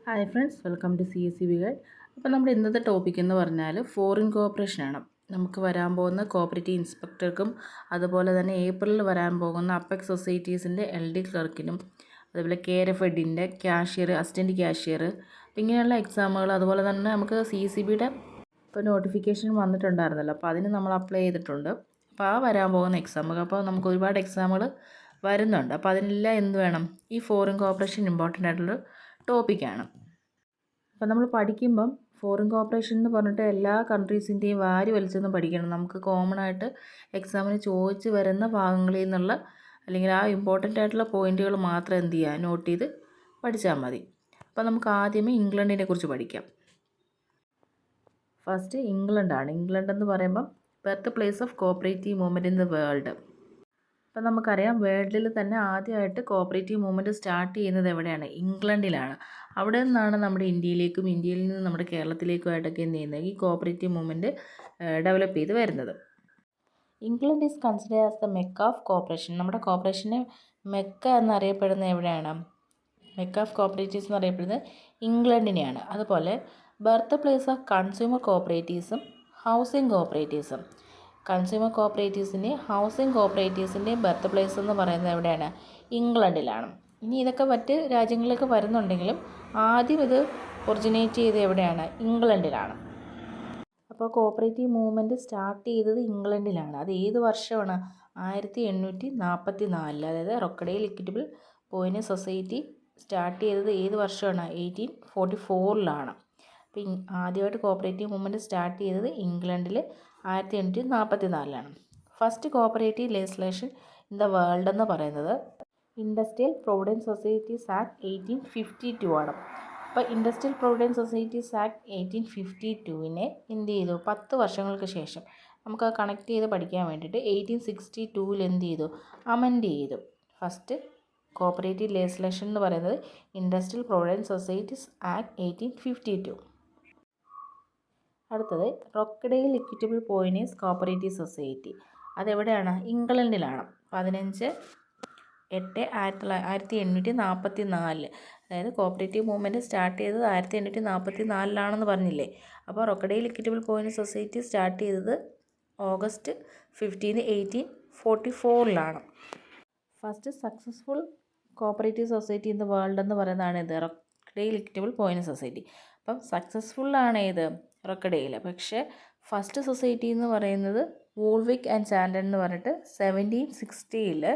Hi friends, welcome to CSCB guide. അപ്പോൾ നമ്മുടെ ഇന്നത്തെ ടോപ്പിക് എന്ന് പറഞ്ഞാൽ ഫോറിൻ കോർപ്പറേഷനാണ്. നമുക്ക് വരാൻ പോകുന്ന കോപ്പറേറ്റീവ് ഇൻസ്പെക്ടർക്കും അതുപോലെ തന്നെ ഏപ്രിലിൽ വരാൻ പോകുന്ന അപ്പെക്സ് സൊസൈറ്റീസിൻ്റെ LD ക്ലർക്കിനും അതുപോലെ KRFEDൻ്റെ ക്യാഷ്യർ, അസിസ്റ്റൻറ്റ് ക്യാഷ്യർ ഇങ്ങനെയുള്ള എക്സാമുകൾ അതുപോലെ തന്നെ നമുക്ക് CSCBയുടെ ഇപ്പോൾ നോട്ടിഫിക്കേഷൻ വന്നിട്ടുണ്ടായിരുന്നല്ലോ, അപ്പോൾ അതിന് നമ്മൾ അപ്ലൈ ചെയ്തിട്ടുണ്ട്. അപ്പോൾ ആ വരാൻ പോകുന്ന എക്സാമുകൾ, അപ്പോൾ നമുക്ക് ഒരുപാട് എക്സാമുകൾ വരുന്നുണ്ട്. അപ്പോൾ അതിനെല്ലാം എന്ത് വേണം, ഈ ഫോറിൻ കോർപ്പറേഷൻ ഇമ്പോർട്ടൻ്റ് ആയിട്ടുള്ളൊരു ടോപ്പിക്കാണ്. അപ്പോൾ നമ്മൾ പഠിക്കുമ്പം ഫോറിൻ കോർപ്പറേഷൻ എന്ന് പറഞ്ഞിട്ട് എല്ലാ കൺട്രീസിൻ്റെയും വാരി വലിച്ചൊന്നും പഠിക്കണം. നമുക്ക് കോമൺ ആയിട്ട് എക്സാമിന് ചോദിച്ച് വരുന്ന ഭാഗങ്ങളിൽ നിന്നുള്ള അല്ലെങ്കിൽ ആ ഇമ്പോർട്ടൻ്റ് ആയിട്ടുള്ള പോയിൻറ്റുകൾ മാത്രം എന്ത് ചെയ്യുക, നോട്ട് ചെയ്ത് പഠിച്ചാൽ മതി. അപ്പോൾ നമുക്ക് ആദ്യമേ ഇംഗ്ലണ്ടിനെ കുറിച്ച് പഠിക്കാം. ഫസ്റ്റ് ഇംഗ്ലണ്ടാണ്. ഇംഗ്ലണ്ട് എന്ന് പറയുമ്പം birth place of cooperative movement in the world. അപ്പം നമുക്കറിയാം, വേൾഡിൽ തന്നെ ആദ്യമായിട്ട് കോപ്പറേറ്റീവ് മൂവ്മെൻറ്റ് സ്റ്റാർട്ട് ചെയ്യുന്നത് എവിടെയാണ്? ഇംഗ്ലണ്ടിലാണ്. അവിടെ നിന്നാണ് നമ്മുടെ ഇന്ത്യയിലേക്കും ഇന്ത്യയിൽ നിന്ന് നമ്മുടെ കേരളത്തിലേക്കുമായിട്ടൊക്കെ എന്ത് ചെയ്യുന്നത്, ഈ കോപ്പറേറ്റീവ് മൂവ്മെൻറ്റ് ഡെവലപ്പ് ചെയ്ത് വരുന്നത്. England is consider as the Mecca of cooperation. നമ്മുടെ കോപ്പറേഷന് മെക്ക എന്നറിയപ്പെടുന്നത് എവിടെയാണ്? മെക്ക ഓഫ് കോപ്പറേറ്റീവ്സ് എന്നറിയപ്പെടുന്നത് ഇംഗ്ലണ്ടിനെയാണ്. അതുപോലെ ബർത്ത് പ്ലേസ് ഓഫ് കൺസ്യൂമർ കോപ്പറേറ്റീവ്സും ഹൗസിംഗ് കോപ്പറേറ്റീവ്സും. കൺസ്യൂമർ കോപ്പറേറ്റീവ്സിൻ്റെയും ഹൗസിംഗ് കോപ്പറേറ്റീവ്സിൻ്റെയും ബർത്ത് പ്ലേസ് എന്ന് പറയുന്നത് എവിടെയാണ്? ഇംഗ്ലണ്ടിലാണ്. ഇനി ഇതൊക്കെ മറ്റ് രാജ്യങ്ങളിലേക്ക് വരുന്നുണ്ടെങ്കിലും ആദ്യം ഇത് ഒറിജിനേറ്റ് ചെയ്ത് എവിടെയാണ്? ഇംഗ്ലണ്ടിലാണ്. അപ്പോൾ കോപ്പറേറ്റീവ് മൂവ്മെൻറ്റ് സ്റ്റാർട്ട് ചെയ്തത് ഇംഗ്ലണ്ടിലാണ്. അത് ഏത് വർഷമാണ്? 1844. അതായത് റൊക്കഡേൽ ഇക്വിറ്റബിൾ പോയിന് സൊസൈറ്റി സ്റ്റാർട്ട് ചെയ്തത് ഏത് വർഷമാണ്? 1844. അപ്പോൾ ആദ്യമായിട്ട് കോപ്പറേറ്റീവ് മൂവ്മെൻറ്റ് സ്റ്റാർട്ട് ചെയ്തത് ഇംഗ്ലണ്ടിൽ 1844. First cooperative legislation in the world എന്ന് പറയുന്നത് ഇൻഡസ്ട്രിയൽ പ്രൊവിഡൻറ്റ് സൊസൈറ്റീസ് ആക്ട് 1852 ആണ്. അപ്പോൾ ഇൻഡസ്ട്രിയൽ പ്രൊവിഡൻറ്റ് സൊസൈറ്റീസ് ആക്ട് 1852 എന്ത് ചെയ്തു? 10 വർഷങ്ങൾക്ക് ശേഷം നമുക്ക് കണക്ട് ചെയ്ത് പഠിക്കാൻ വേണ്ടിയിട്ട് 1862 എന്ത് ചെയ്തു? അമെൻഡ് ചെയ്തു. ഫസ്റ്റ് കോപ്പറേറ്റീവ് ലെജിസ്ലേഷൻ എന്ന് പറയുന്നത് ഇൻഡസ്ട്രിയൽ പ്രൊവിഡൻറ്റ് സൊസൈറ്റീസ് ആക്ട് 1852. അടുത്തത് റൊക്കഡെയിൽ ഇക്വിറ്റബിൾ പോയിനേഴ്സ് കോപ്പറേറ്റീവ് സൊസൈറ്റി. അതെവിടെയാണ്? ഇംഗ്ലണ്ടിലാണ്. 15/8/1844. അതായത് കോപ്പറേറ്റീവ് മൂവ്മെൻറ്റ് സ്റ്റാർട്ട് ചെയ്തത് 1844 പറഞ്ഞില്ലേ. അപ്പോൾ റൊക്കഡെയിൽ ഇക്വിറ്റബിൾ പോയിനേഴ്സ് സൊസൈറ്റി സ്റ്റാർട്ട് ചെയ്തത് August 15, 1844. First successful cooperative society in the world എന്ന് പറയുന്നതാണ് ഇത്, റൊക്കഡെയിൽ ഇക്വിറ്റബിൾ പോയിനേഴ്സ് സൊസൈറ്റി. അപ്പം സക്സസ്ഫുള്ളാണ് ഇത് റൊക്കഡെയിൽ. പക്ഷേ ഫസ്റ്റ് സൊസൈറ്റി എന്ന് പറയുന്നത് വോൾവിക് ആൻഡ് ചാൻഡൻ എന്ന് പറഞ്ഞിട്ട് 1760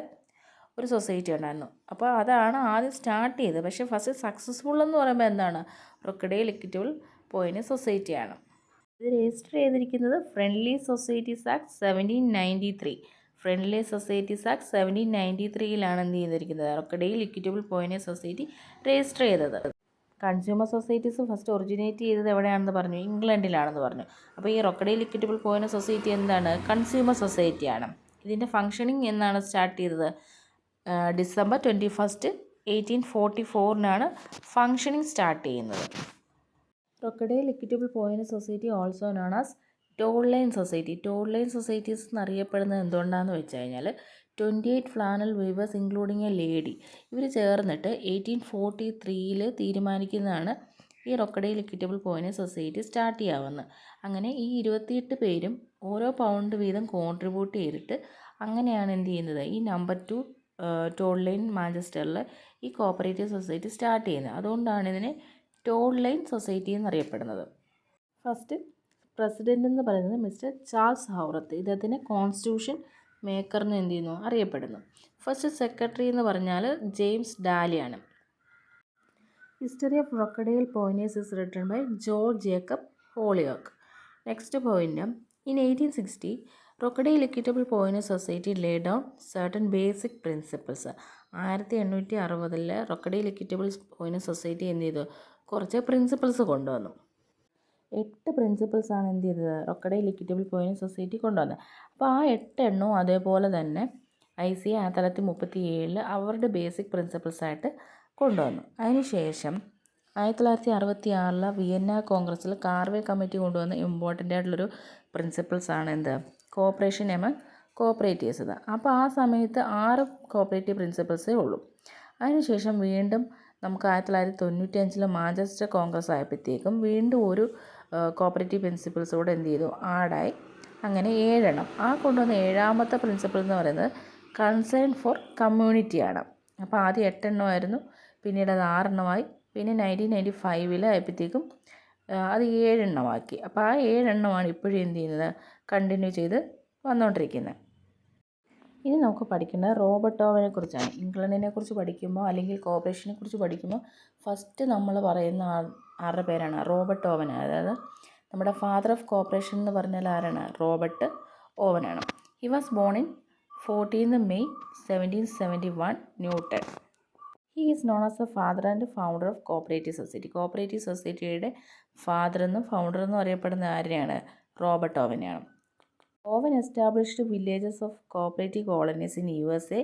ഒരു സൊസൈറ്റി ഉണ്ടായിരുന്നു. അപ്പോൾ അതാണ് ആദ്യം സ്റ്റാർട്ട് ചെയ്തത്. പക്ഷേ ഫസ്റ്റ് സക്സസ്ഫുൾ എന്ന് പറയുമ്പോൾ എന്താണ്? റൊക്കഡെയിൽ ഇക്വിറ്റബിൾ പോയിനേഴ്സ് സൊസൈറ്റിയാണ്. ഇത് രജിസ്റ്റർ ചെയ്തിരിക്കുന്നത് friendly societies act 1793. Friendly societies act 1793 എന്ത് ചെയ്തിരിക്കുന്നത്? റൊക്കഡെയിൽ ഇക്വിറ്റബിൾ പോയിനേഴ്സ് സൊസൈറ്റി രജിസ്റ്റർ ചെയ്തത്. കൺസ്യൂമർ സൊസൈറ്റീസ് ഫസ്റ്റ് ഒറിജിനേറ്റ് ചെയ്തത് എവിടെയാണെന്ന് പറഞ്ഞു? ഇംഗ്ലണ്ടിലാണെന്ന് പറഞ്ഞു. അപ്പോൾ ഈ റൊക്കഡെയിൽ ഇക്വിറ്റബിൾ പോയിനേഴ്സ് സൊസൈറ്റി എന്താണ്? കൺസ്യൂമർ സൊസൈറ്റിയാണ്. ഇതിൻ്റെ ഫംഗ്ഷനിങ് എന്നാണ് സ്റ്റാർട്ട് ചെയ്തത്? December 21, 1844 ഫംഗ്ഷനിങ് സ്റ്റാർട്ട് ചെയ്യുന്നത്. Rochdale equitable pioneers society also known as Toad Lane society. Toad Lane societies എന്നറിയപ്പെടുന്നത് എന്തുകൊണ്ടാണെന്ന് വെച്ച് കഴിഞ്ഞാൽ 28 flannel weavers including a lady ഇവർ ചേർന്നിട്ട് 1843 തീരുമാനിക്കുന്നതാണ് ഈ Rochdale equitable pioneers society start ചെയ്യാവുന്നത്. അങ്ങനെ ഈ 28 പേരും ഓരോ പൗണ്ട് വീതം കോൺട്രിബ്യൂട്ട് ചെയ്തിട്ട് അങ്ങനെയാണ് എന്ത് ചെയ്യുന്നത്, ഈ നമ്പർ 2 ടോൾ ലൈൻ മാഞ്ചസ്റ്ററിൽ ഈ കോപ്പറേറ്റീവ് സൊസൈറ്റി സ്റ്റാർട്ട് ചെയ്യുന്നത്. അതുകൊണ്ടാണ് ഇതിനെ ടോൾ ലൈൻ സൊസൈറ്റി എന്നറിയപ്പെടുന്നത്. ഫസ്റ്റ് പ്രസിഡൻ്റ് എന്ന് പറയുന്നത് മിസ്റ്റർ ചാൾസ് ഹൗറത്ത്. ഇദ്ദേഹത്തിന് കോൺസ്റ്റിറ്റ്യൂഷൻ മേക്കർ എന്ന് എന്ത് ചെയ്യുന്നു, അറിയപ്പെടുന്നു. ഫസ്റ്റ് സെക്രട്ടറി എന്ന് പറഞ്ഞാൽ ജെയിംസ് ഡാലിയാണ്. History of Rochdale pioneers is written by George Jacob Holyoake. Next point, in 1860 Rochdale equitable pioneers society lay down certain basic principles. 1860 Rochdale equitable pioneers society എന്ത് ചെയ്തു? കുറച്ച് പ്രിൻസിപ്പിൾസ് കൊണ്ടുവന്നു. 8 പ്രിൻസിപ്പിൾസാണ് എന്ത് ചെയ്തത്? റൊക്കഡെയിൽ ഇക്വിറ്റബിൾ പോയിനേഴ്സ് സൊസൈറ്റി കൊണ്ടുവന്നത്. അപ്പോൾ ആ 8 എണ്ണവും അതേപോലെ തന്നെ ICA 1937 അവരുടെ ബേസിക് പ്രിൻസിപ്പിൾസായിട്ട് കൊണ്ടുവന്നു. അതിനുശേഷം 1966 വിയന്ന കോൺഗ്രസ്സിൽ കാർവേ കമ്മിറ്റി കൊണ്ടുവന്ന ഇമ്പോർട്ടൻ്റ് ആയിട്ടുള്ളൊരു പ്രിൻസിപ്പിൾസാണ് എന്ത്? Cooperation among cooperatives. അപ്പോൾ ആ സമയത്ത് 6 കോപ്പറേറ്റീവ് പ്രിൻസിപ്പിൾസേ ഉള്ളൂ. അതിനുശേഷം വീണ്ടും നമുക്ക് 1995 മാഞ്ചസ്റ്റർ കോൺഗ്രസ് ആയപ്പോഴത്തേക്കും വീണ്ടും ഒരു കോപ്പറേറ്റീവ് പ്രിൻസിപ്പിൾസ് കൂടെ എന്ത് ചെയ്തു, ആഡായി. അങ്ങനെ 7 എണ്ണം. ആ കൊണ്ടുവന്ന 7ാമത്തെ പ്രിൻസിപ്പിൾ എന്ന് പറയുന്നത് കൺസേൺ ഫോർ കമ്മ്യൂണിറ്റിയാണ്. അപ്പോൾ ആദ്യം 8 എണ്ണമായിരുന്നു, പിന്നീട് അത് 6 എണ്ണമായി, പിന്നെ 1995 ആയപ്പോഴത്തേക്കും അത് 7 എണ്ണമാക്കി. അപ്പോൾ ആ 7 എണ്ണമാണ് ഇപ്പോഴും എന്ത് ചെയ്യുന്നത്, കണ്ടിന്യൂ ചെയ്ത് വന്നുകൊണ്ടിരിക്കുന്നത്. ഇനി നമുക്ക് പഠിക്കുന്നത് റോബർട്ട് ഓവനെ കുറിച്ചാണ്. ഇംഗ്ലണ്ടിനെ കുറിച്ച് പഠിക്കുമ്പോൾ അല്ലെങ്കിൽ കോർപ്പറേഷനെ കുറിച്ച് പഠിക്കുമ്പോൾ ഫസ്റ്റ് നമ്മൾ പറയുന്ന ആരുടെ പേരാണ്, റോബർട്ട് ഓവൻ. അതായത് നമ്മുടെ ഫാദർ ഓഫ് കോർപ്പറേഷൻ എന്ന് പറഞ്ഞാൽ ആരാണ്, റോബർട്ട് ഓവനാണ്. He was born in 14 May 1771 Newton. He is known as the father and founder of cooperative society. Cooperative സൊസൈറ്റിയുടെ ഫാദർ എന്നും ഫൗണ്ടർ എന്നും അറിയപ്പെടുന്ന ആരെയാണ്, റോബർട്ട് ഓവനെയാണ്. Owen established villages of cooperative colonies in USA,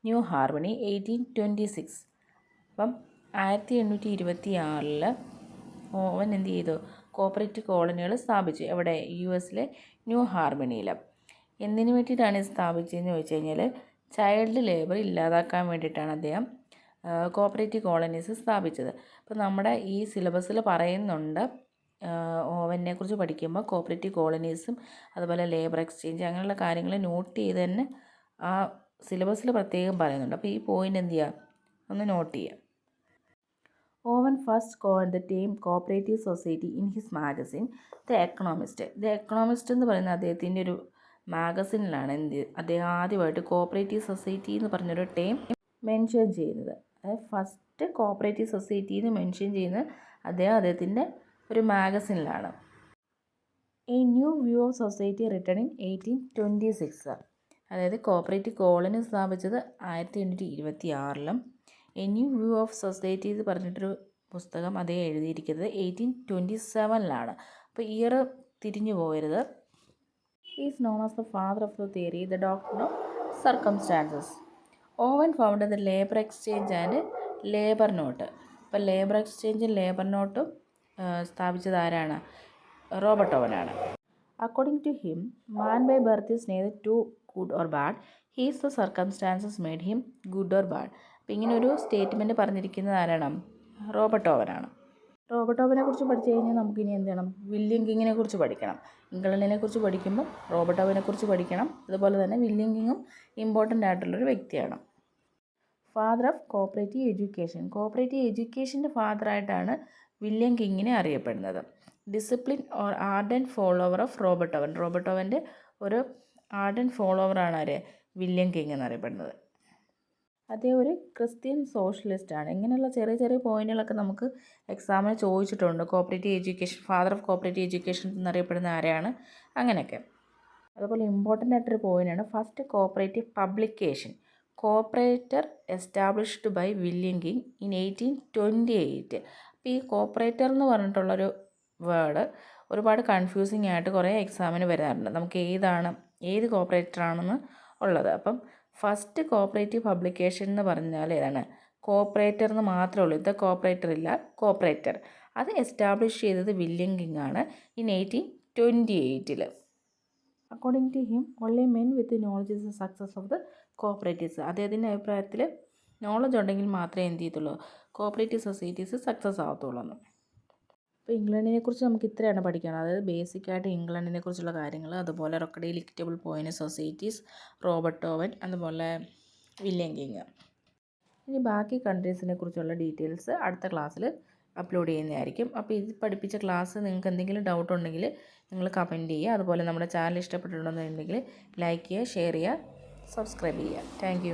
New Harmony 1826. അപ്പം 1826 oven എന്ത് ചെയ്തു, cooperative കോളനികൾ സ്ഥാപിച്ചു. എവിടെ, US ന്യൂ ഹാർമണിയിൽ. എന്തിനു വേണ്ടിയിട്ടാണ് ഇത് സ്ഥാപിച്ചതെന്ന് ചോദിച്ചു കഴിഞ്ഞാൽ ചൈൽഡ് ലേബർ ഇല്ലാതാക്കാൻ വേണ്ടിയിട്ടാണ് അദ്ദേഹം കോപ്പറേറ്റീവ് കോളനീസ് സ്ഥാപിച്ചത്. അപ്പോൾ നമ്മുടെ ഈ സിലബസിൽ പറയുന്നുണ്ട്, ഓവനെ കുറിച്ച് പഠിക്കുമ്പോൾ കോപ്പറേറ്റീവ് കോളനീസും അതുപോലെ ലേബർ എക്സ്ചേഞ്ച് അങ്ങനെയുള്ള കാര്യങ്ങൾ നോട്ട് ചെയ്ത് തന്നെ ആ സിലബസിൽ പ്രത്യേകം പറയുന്നുണ്ട്. അപ്പോൾ ഈ പോയിൻ്റ് എന്ത് ചെയ്യുക, ഒന്ന് നോട്ട് ചെയ്യുക. Owen first coined the term cooperative society in his magazine the Economist. The Economist എന്ന് പറയുന്ന അദ്ദേഹത്തിൻ്റെ ഒരു മാഗസിനിലാണ് അദ്ദേഹം ആദ്യമായിട്ട് കോപ്പറേറ്റീവ് സൊസൈറ്റി എന്ന് പറഞ്ഞൊരു ടേം മെൻഷൻ ചെയ്യുന്നത്. അതായത് ഫസ്റ്റ് കോപ്പറേറ്റീവ് സൊസൈറ്റി എന്ന് മെൻഷൻ ചെയ്യുന്നത് അദ്ദേഹത്തിൻ്റെ ഒരു മാഗസിനിലാണ്. A new view of society written in 1826. അതായത് കോപ്പറേറ്റീവ് കോളനി സ്ഥാപിച്ചത് 1826. A new view of society എന്ന് പറഞ്ഞിട്ടൊരു പുസ്തകം അദ്ദേഹം എഴുതിയിരിക്കുന്നത് 1827. അപ്പോൾ ഇയർ തിരിഞ്ഞു പോകരുത്. Is known as the father of the theory the doctrine of circumstances. Owen founded the labour exchange and labour note. അപ്പോൾ ലേബർ എക്സ്ചേഞ്ചും ലേബർ നോട്ടും സ്ഥാപിച്ചത് ആരാണ്, റോബർട്ട് ഓവനാണ്. According to him, man by birth is neither too good or bad, he's the circumstances made him good or bad. അപ്പോൾ ഇങ്ങനെ ഒരു statement പറഞ്ഞിരിക്കുന്നത് ആരാണ്, റോബർട്ട് ഓവനാണ്. റോബർട്ട് ഓവനെ കുറിച്ച് പഠിച്ചു കഴിഞ്ഞാൽ നമുക്കിനി എന്ത് ചെയ്യണം, വില്യം കിങ്ങിനെ കുറിച്ച് പഠിക്കണം. ഇംഗ്ലണ്ടിനെ കുറിച്ച് പഠിക്കുമ്പോൾ റോബർട്ട് ഓവനെ കുറിച്ച് പഠിക്കണം. അതുപോലെ തന്നെ വില്യം കിങ്ങും ഇമ്പോർട്ടൻ്റ് ആയിട്ടുള്ളൊരു വ്യക്തിയാണ്. Father of cooperative education. Cooperative എഡ്യൂക്കേഷൻ്റെ ഫാദറായിട്ടാണ് വില്യം കിങ്ങിനെ അറിയപ്പെടുന്നത്. Discipline or ardent follower of Robert Owen. Robert ഓവൻ്റെ ഒരു ആർഡൻ ഫോളോവറാണ് ആര്, വില്യം കിങ് എന്നറിയപ്പെടുന്നത്. അദ്ദേഹം ഒരു ക്രിസ്ത്യൻ സോഷ്യലിസ്റ്റാണ്. ഇങ്ങനെയുള്ള ചെറിയ ചെറിയ പോയിന്റുകളൊക്കെ നമുക്ക് എക്സാമിന് ചോദിച്ചിട്ടുണ്ട്. Cooperative education, father of cooperative education എന്നറിയപ്പെടുന്ന ആരെയാണ്, അങ്ങനെയൊക്കെ. അതുപോലെ ഇമ്പോർട്ടൻ്റ് ആയിട്ടൊരു പോയിൻ്റാണ് first cooperative publication. Cooperator established by William King in 1828. അപ്പോൾ ഈ കോപ്പറേറ്റർ എന്ന് പറഞ്ഞിട്ടുള്ളൊരു വേർഡ് ഒരുപാട് കൺഫ്യൂസിങ് ആയിട്ട് കുറേ എക്സാമിന് വരാറുണ്ട്. നമുക്ക് ഏത് കോപ്പറേറ്ററാണെന്ന് ഉള്ളത്. അപ്പം ഫസ്റ്റ് കോപ്പറേറ്റീവ് പബ്ലിക്കേഷൻ എന്ന് പറഞ്ഞാൽ ഏതാണ്, കോപ്പറേറ്റർ എന്ന് മാത്രമേ ഉള്ളൂ. ഇത് കോപ്പറേറ്റർ ഇല്ല, കോപ്പറേറ്റർ. അത് എസ്റ്റാബ്ലിഷ് ചെയ്തത് വില്യം കിങ് ആണ് in 1828. According to him, only men with knowledge is the success of the cooperatives. അദ്ദേഹത്തിൻ്റെ അഭിപ്രായത്തിൽ നോളജ് ഉണ്ടെങ്കിൽ മാത്രമേ എന്ത് ചെയ്യത്തുള്ളൂ, കോപ്പറേറ്റീവ് സൊസൈറ്റീസ് സക്സസ് ആകത്തുള്ളൂ എന്ന്. അപ്പോൾ ഇംഗ്ലണ്ടിനെ കുറിച്ച് നമുക്ക് ഇത്രയാണ് പഠിക്കണം. അതായത് ബേസിക്കായിട്ട് ഇംഗ്ലണ്ടിനെ കുറിച്ചുള്ള കാര്യങ്ങൾ, അതുപോലെ Rochdale equitable point societies, Robert Owen, അതുപോലെ വില്യം കിങ്. ഇനി ബാക്കി കൺട്രീസിനെ കുറിച്ചുള്ള ഡീറ്റെയിൽസ് അടുത്ത ക്ലാസ്സിൽ അപ്ലോഡ് ചെയ്യുന്നതായിരിക്കും. അപ്പോൾ ഇത് പഠിപ്പിച്ച ക്ലാസ് നിങ്ങൾക്ക് എന്തെങ്കിലും ഡൗട്ട് ഉണ്ടെങ്കിൽ നിങ്ങൾ കമൻറ്റ് ചെയ്യുക. അതുപോലെ നമ്മുടെ ചാനൽ ഇഷ്ടപ്പെട്ടിട്ടുണ്ടെന്നുണ്ടെങ്കിൽ ലൈക്ക് ചെയ്യുക, ഷെയർ ചെയ്യുക, സബ്സ്ക്രൈബ് ചെയ്യുക. താങ്ക്